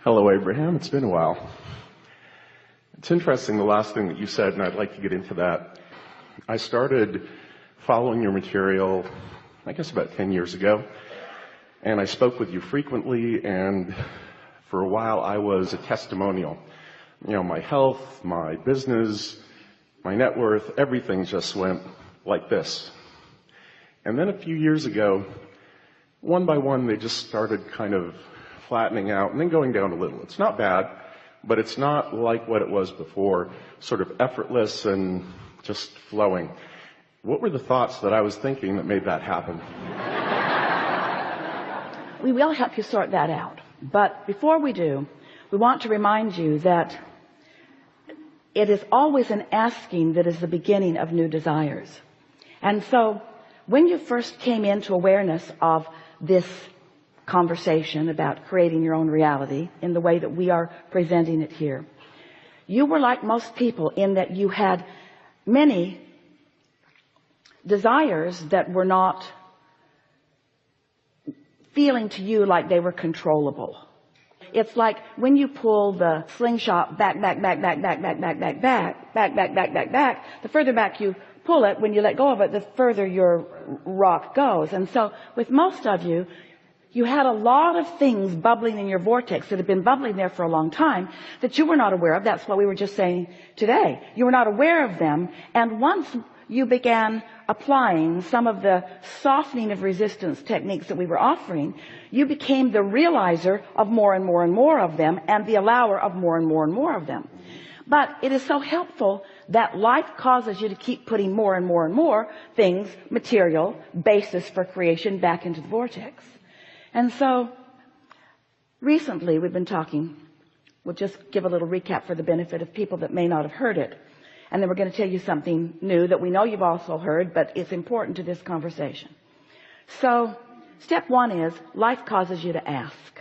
Hello, Abraham. It's been a while. It's interesting, the last thing that you said, and I'd like to get into that. I started following your material, I guess about 10 years ago, and I spoke with you frequently, and for a while I was a testimonial. You know, my health, my business, my net worth, everything just went like this. And then a few years ago, one by one, they just started kind of flattening out and then going down a little. It's not bad, but it's not like what it was before, sort of effortless and just flowing. What were the thoughts that I was thinking that made that happen? We will help you sort that out. But before we do, we want to remind you that it is always an asking that is the beginning of new desires. And so when you first came into awareness of this conversation about creating your own reality in the way that we are presenting it here, you were like most people in that you had many desires that were not feeling to you like they were controllable. It's like when you pull the slingshot back, the further back you pull it, when you let go of it, the further your rock goes. And so with most of you, you had a lot of things bubbling in your vortex that had been bubbling there for a long time that you were not aware of. That's what we were just saying today. You were not aware of them. And once you began applying some of the softening of resistance techniques that we were offering, you became the realizer of more and more and more of them and the allower of more and more and more of them. But it is so helpful that life causes you to keep putting more and more and more things, material, basis for creation back into the vortex. And so recently we've been talking, we'll just give a little recap for the benefit of people that may not have heard it. And then we're going to tell you something new that we know you've also heard, but it's important to this conversation. So step one is life causes you to ask.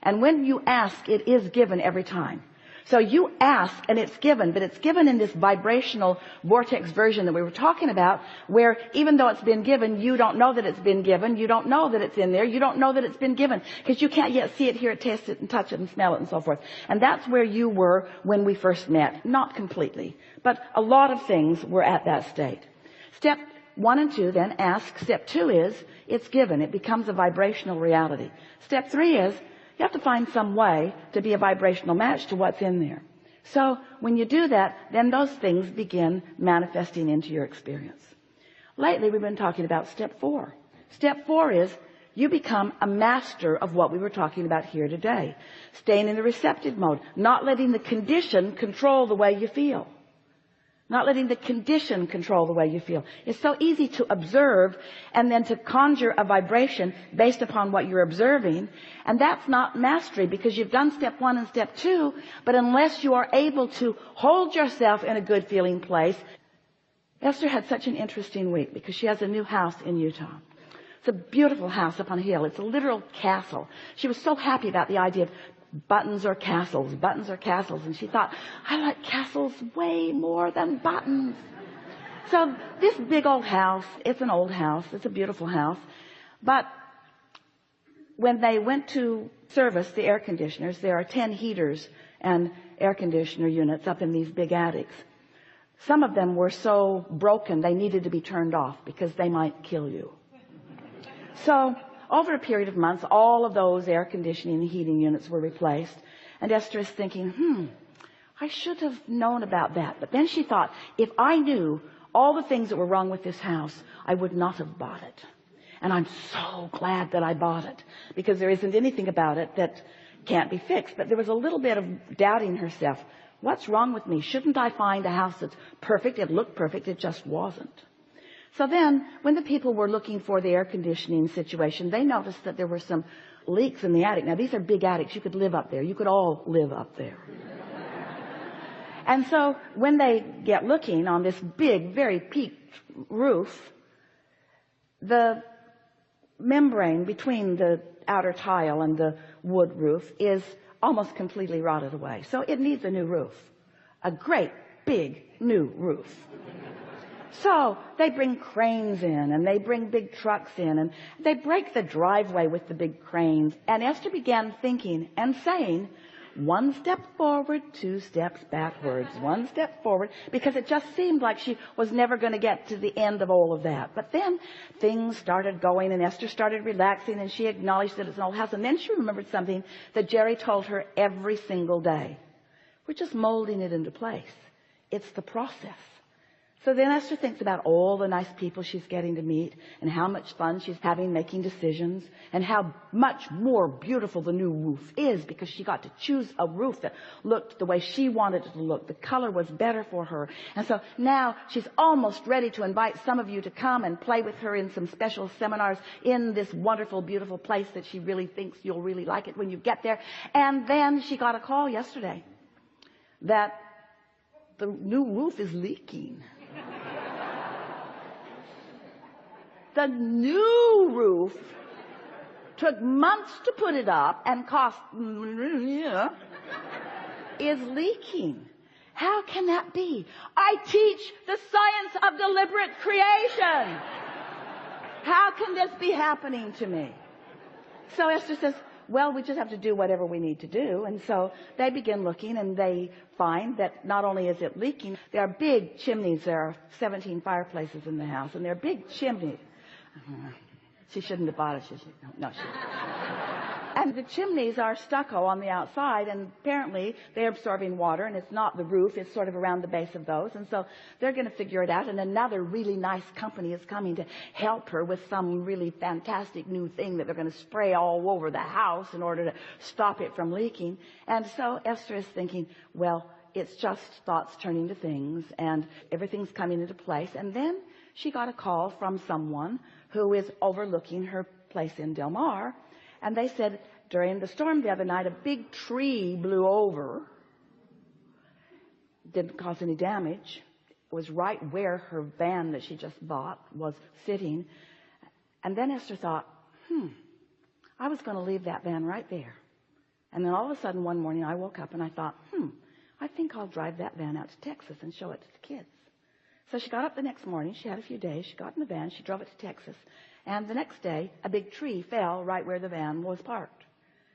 And when you ask, it is given every time. So you ask and it's given, but it's given in this vibrational vortex version that we were talking about, where even though it's been given, you don't know that it's been given. You don't know that it's in there. You don't know that it's been given because you can't yet see it, hear it, taste it, and touch it, and smell it, and so forth. And that's where you were when we first met. Not completely, but a lot of things were at that state. Step 1 and 2, then ask. Step 2 is it's given. It becomes a vibrational reality. Step 3 is you have to find some way to be a vibrational match to what's in there. So when you do that, then those things begin manifesting into your experience. Lately, we've been talking about step 4. Step 4 is you become a master of what we were talking about here today. Staying in the receptive mode, not letting the condition control the way you feel. Not letting the condition control the way you feel. It's so easy to observe and then to conjure a vibration based upon what you're observing. And that's not mastery because you've done step 1 and step 2. But unless you are able to hold yourself in a good feeling place. Esther had such an interesting week because she has a new house in Utah. It's a beautiful house up on a hill. It's a literal castle. She was so happy about the idea of buttons or castles. And she thought, I like castles way more than buttons. So this big old house, it's an old house. It's a beautiful house. But when they went to service the air conditioners, there are 10 heaters and air conditioner units up in these big attics. Some of them were so broken they needed to be turned off because they might kill you. So over a period of months, all of those air conditioning and heating units were replaced. And Esther is thinking, I should have known about that. But then she thought, if I knew all the things that were wrong with this house, I would not have bought it. And I'm so glad that I bought it because there isn't anything about it that can't be fixed. But there was a little bit of doubting herself. What's wrong with me? Shouldn't I find a house that's perfect? It looked perfect. It just wasn't. So then, when the people were looking for the air conditioning situation, they noticed that there were some leaks in the attic. Now, these are big attics. You could live up there. You could all live up there. And so, when they get looking on this big, very peaked roof, the membrane between the outer tile and the wood roof is almost completely rotted away. So, it needs a new roof. A great, big, new roof. So they bring cranes in and they bring big trucks in and they break the driveway with the big cranes. And Esther began thinking and saying, one step forward, two steps backwards, one step forward, because it just seemed like she was never going to get to the end of all of that. But then things started going and Esther started relaxing and she acknowledged that it's an old house. And then she remembered something that Jerry told her every single day. We're just molding it into place. It's the process. So then Esther thinks about all the nice people she's getting to meet and how much fun she's having making decisions and how much more beautiful the new roof is because she got to choose a roof that looked the way she wanted it to look. The color was better for her. And so now she's almost ready to invite some of you to come and play with her in some special seminars in this wonderful, beautiful place that she really thinks you'll really like it when you get there. And then she got a call yesterday that the new roof is leaking. The new roof took months to put it up and cost is leaking. How can that be? I teach the science of deliberate creation. How can this be happening to me? So Esther says, well, we just have to do whatever we need to do. And so they begin looking and they find that not only is it leaking, there are big chimneys. There are 17 fireplaces in the house and they're big chimneys. She shouldn't have bought it. No, she didn't. And the chimneys are stucco on the outside, and apparently they're absorbing water, and it's not the roof, it's sort of around the base of those. And so they're going to figure it out, and another really nice company is coming to help her with some really fantastic new thing that they're going to spray all over the house in order to stop it from leaking. And so Esther is thinking, well, it's just thoughts turning to things, and everything's coming into place. And then she got a call from someone who is overlooking her place in Del Mar. And they said during the storm the other night, a big tree blew over. Didn't cause any damage. It was right where her van that she just bought was sitting. And then Esther thought, I was going to leave that van right there. And then all of a sudden one morning I woke up and I thought, I think I'll drive that van out to Texas and show it to the kids. So she got up the next morning. She had a few days. She got in the van. She drove it to Texas. And the next day, a big tree fell right where the van was parked.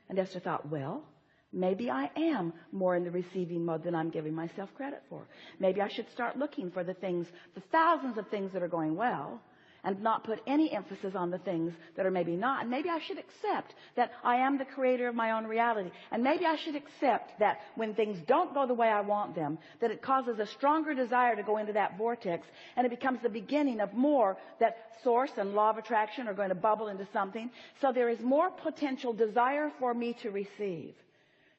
And Esther thought, well, maybe I am more in the receiving mode than I'm giving myself credit for. Maybe I should start looking for the things, the thousands of things that are going well, and not put any emphasis on the things that are maybe not. And maybe I should accept that I am the creator of my own reality. And maybe I should accept that when things don't go the way I want them, that it causes a stronger desire to go into that vortex, and it becomes the beginning of more that source and law of attraction are going to bubble into something. So there is more potential desire for me to receive.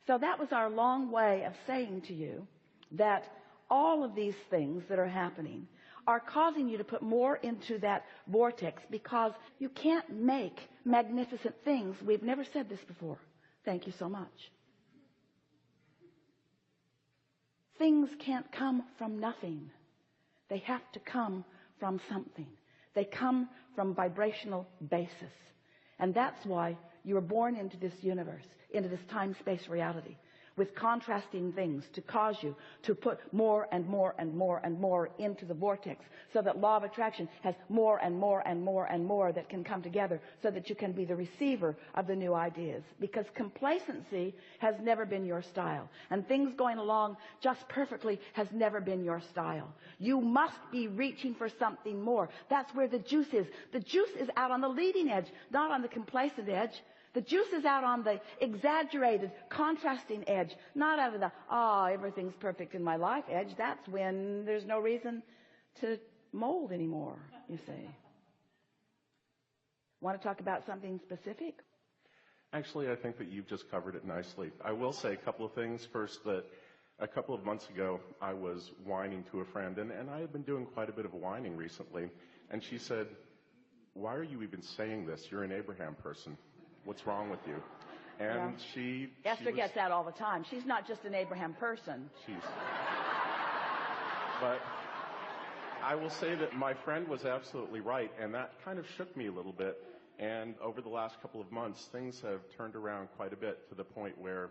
So that was our long way of saying to you that all of these things that are happening are causing you to put more into that vortex because you can't make magnificent things. We've never said this before. Thank you so much. Things can't come from nothing. They have to come from something. They come from vibrational basis. And that's why you were born into this universe, into this time-space reality, with contrasting things to cause you to put more and more and more and more into the vortex so that law of attraction has more and more and more and more that can come together so that you can be the receiver of the new ideas. Because complacency has never been your style, and things going along just perfectly has never been your style. You must be reaching for something more. That's where the juice is. The juice is out on the leading edge, not on the complacent edge. The juice is out on the exaggerated, contrasting edge, not out of the, everything's perfect in my life edge. That's when there's no reason to mold anymore, you see. Want to talk about something specific? Actually, I think that you've just covered it nicely. I will say a couple of things. First, that a couple of months ago, I was whining to a friend, and I had been doing quite a bit of whining recently, and she said, why are you even saying this? You're an Abraham person. What's wrong with you? And Esther gets that all the time. She's not just an Abraham person. But I will say that my friend was absolutely right, and that kind of shook me a little bit. And over the last couple of months, things have turned around quite a bit to the point where